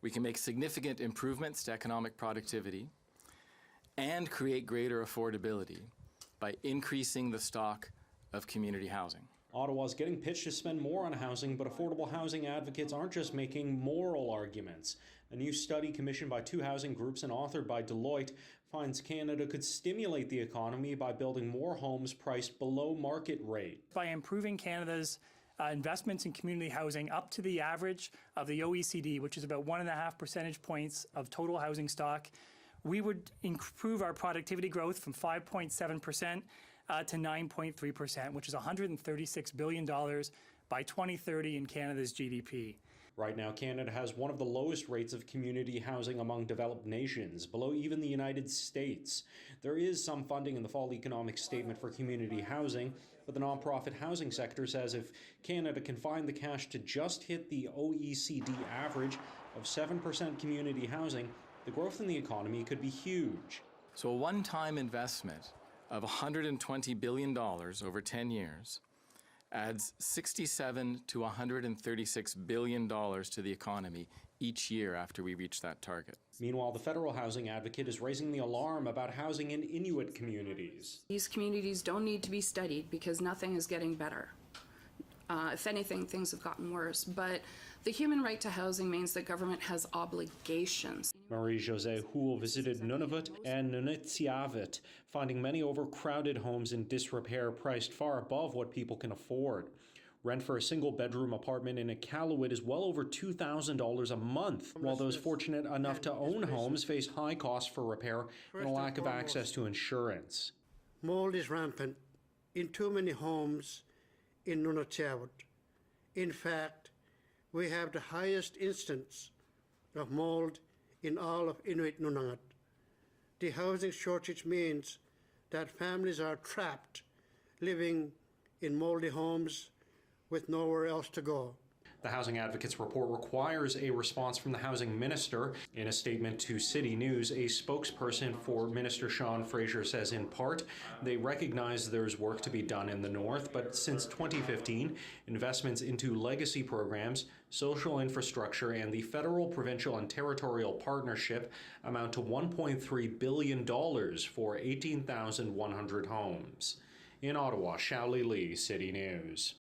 We can make significant improvements to economic productivity and create greater affordability by increasing the stock of community housing. Ottawa's getting pitched to spend more on housing, but affordable housing advocates aren't just making moral arguments. A new study commissioned by 2 housing groups and authored by Deloitte finds Canada could stimulate the economy by building more homes priced below market rate. By improving Canada's investments in community housing up to the average of the OECD, which is about 1.5 percentage points of total housing stock, we would improve our productivity growth from 5.7% to 9.3%, which is $136 billion by 2030 in Canada's GDP. Right now, Canada has one of the lowest rates of community housing among developed nations, below even the United States. There is some funding in the fall economic statement for community housing, but the nonprofit housing sector says if Canada can find the cash to just hit the OECD average of 7% community housing, the growth in the economy could be huge. So a one-time investment of $120 billion over 10 years adds $67 to $136 billion to the economy each year after we reach that target. Meanwhile, the federal housing advocate is raising the alarm about housing in Inuit communities. These communities don't need to be studied because nothing is getting better. If anything, things have gotten worse. But the human right to housing means that government has obligations. Marie-Josée Houle visited Nunavut and Nunatsiavut, finding many overcrowded homes in disrepair priced far above what people can afford. Rent for a single-bedroom apartment in Iqaluit is well over $2,000 a month, while those fortunate enough to own homes face high costs for repair and a lack of access to insurance. Mold is rampant in too many homes in Nunatsiavut. In fact, we have the highest instance of mold in all of Inuit Nunavut. The housing shortage means that families are trapped living in moldy homes with nowhere else to go. The Housing Advocates report requires a response from the housing minister. In a statement to CityNews, a spokesperson for Minister Sean Fraser says in part, they recognize there's work to be done in the north, but since 2015, investments into legacy programs, social infrastructure, and the federal, provincial, and territorial partnership amount to $1.3 billion for 18,100 homes. In Ottawa, Shaoli Lee, City News.